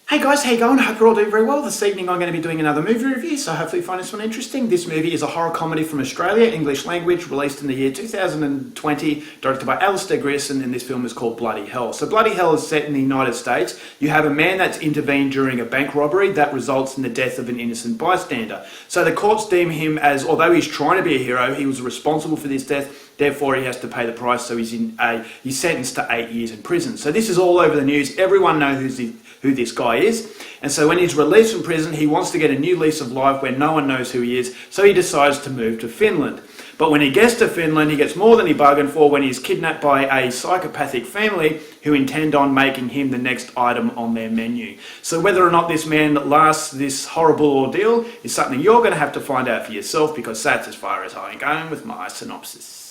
Hey guys, how you going? Hope you're all doing very well. This evening I'm going to be doing another movie review, so hopefully you find this one interesting. This movie is a horror comedy from Australia, English language, released in the year 2020, directed by Alistair Grierson, and this film is called Bloody Hell. So Bloody Hell is set in the United States. You have a man that's intervened during a bank robbery that results in the death of an innocent bystander. So the courts deem him as, although he's trying to be a hero, he was responsible for this death, therefore he has to pay the price, so he's sentenced to 8 years in prison. So this is all over the news. Everyone knows who this guy is. And so when he's released from prison, he wants to get a new lease of life where no one knows who he is, so he decides to move to Finland. But when he gets to Finland, he gets more than he bargained for when he's kidnapped by a psychopathic family who intend on making him the next item on their menu. So whether or not this man lasts this horrible ordeal is something you're going to have to find out for yourself, because that's as far as I'm going with my synopsis.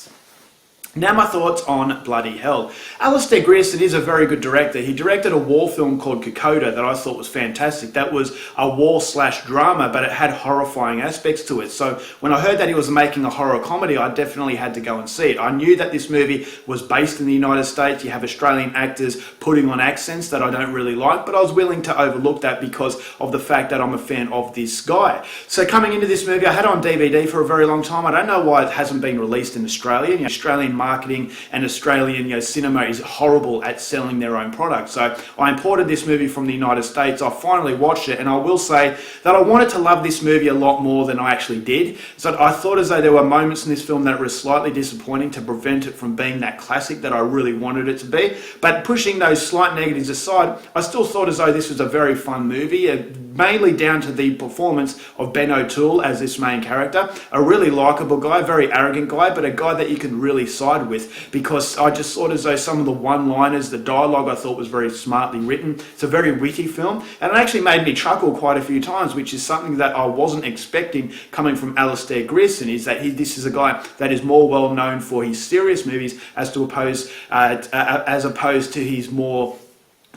Now my thoughts on Bloody Hell. Alistair Grierson is a very good director. He directed a war film called Kokoda that I thought was fantastic. That was a war/drama, but it had horrifying aspects to it. So when I heard that he was making a horror comedy, I definitely had to go and see it. I knew that this movie was based in the United States. You have Australian actors putting on accents that I don't really like, but I was willing to overlook that because of the fact that I'm a fan of this guy. So coming into this movie, I had it on DVD for a very long time. I don't know why it hasn't been released in Australia. Australian marketing and Australian cinema is horrible at selling their own product. So I imported this movie from the United States. I finally watched it, and I will say that I wanted to love this movie a lot more than I actually did. So I thought as though there were moments in this film that were slightly disappointing to prevent it from being that classic that I really wanted it to be. But pushing those slight negatives aside, I still thought as though this was a very fun movie, mainly down to the performance of Ben O'Toole as this main character. A really likeable guy, very arrogant guy, but a guy that you can really side with, because I just thought as though some of the one-liners, the dialogue I thought was very smartly written. It's a very witty film, and it actually made me chuckle quite a few times, which is something that I wasn't expecting coming from Alistair Grierson, is that this is a guy that is more well known for his serious movies as opposed to his more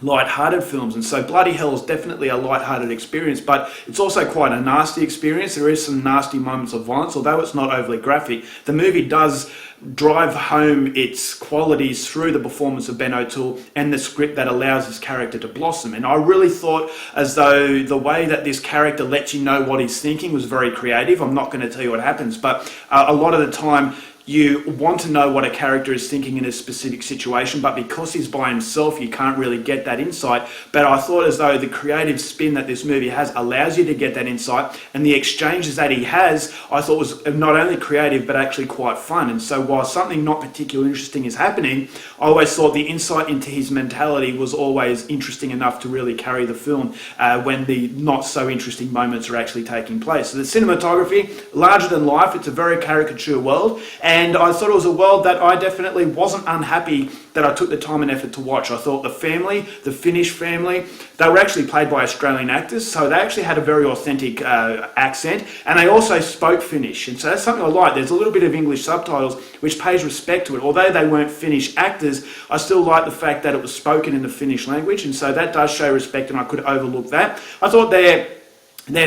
light-hearted films. And so Bloody Hell is definitely a light-hearted experience, but it's also quite a nasty experience. There is some nasty moments of violence, although it's not overly graphic. The movie does drive home its qualities through the performance of Ben O'Toole and the script that allows his character to blossom. And I really thought as though the way that this character lets you know what he's thinking was very creative. I'm not going to tell you what happens, but a lot of the time you want to know what a character is thinking in a specific situation, but because he's by himself, you can't really get that insight. But I thought as though the creative spin that this movie has allows you to get that insight, and the exchanges that he has, I thought was not only creative, but actually quite fun. And so while something not particularly interesting is happening, I always thought the insight into his mentality was always interesting enough to really carry the film when the not so interesting moments are actually taking place. So the cinematography, larger than life, it's a very caricature world, and I thought it was a world that I definitely wasn't unhappy that I took the time and effort to watch. I thought the family, the Finnish family, they were actually played by Australian actors, so they actually had a very authentic accent, and they also spoke Finnish, and so that's something I like. There's a little bit of English subtitles, which pays respect to it. Although they weren't Finnish actors, I still like the fact that it was spoken in the Finnish language, and so that does show respect, and I could overlook that. I thought their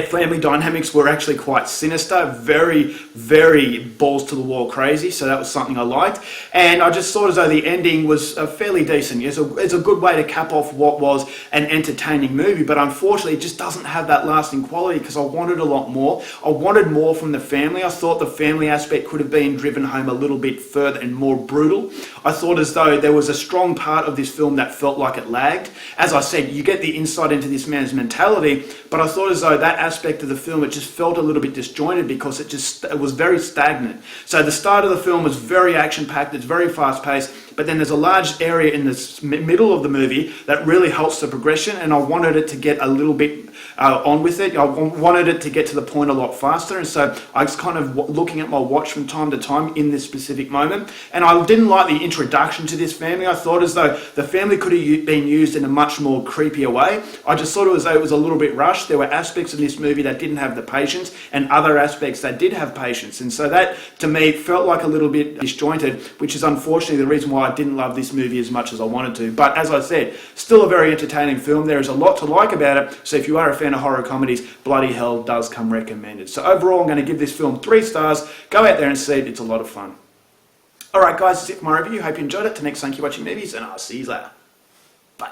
family dynamics were actually quite sinister, very, very balls to the wall crazy, so that was something I liked. And I just thought as though the ending was fairly decent. It's a good way to cap off what was an entertaining movie, but unfortunately it just doesn't have that lasting quality, because I wanted a lot more. I wanted more from the family. I thought the family aspect could have been driven home a little bit further and more brutal. I thought as though there was a strong part of this film that felt like it lagged. As I said, you get the insight into this man's mentality, but I thought as though that aspect of the film, it just felt a little bit disjointed because it was very stagnant. So the start of the film was very action-packed, it's very fast-paced, but then there's a large area in the middle of the movie that really helps the progression, and I wanted it to get a little bit on with it. I wanted it to get to the point a lot faster, and so I was kind of looking at my watch from time to time in this specific moment, and I didn't like the introduction to this family. I thought as though the family could have been used in a much more creepier way. I just thought as though it was a little bit rushed. There were aspects of this movie that didn't have the patience, and other aspects that did have patience, and so that to me felt like a little bit disjointed, which is unfortunately the reason why I didn't love this movie as much as I wanted to. But as I said, still a very entertaining film. There is a lot to like about it, so if you are a fan of horror comedies, Bloody Hell does come recommended. So overall, I'm going to give this film 3 stars. Go out there and see it. It's a lot of fun. Alright guys, that's it for my review. Hope you enjoyed it. Till next time, keep watching movies, and I'll see you later. Bye.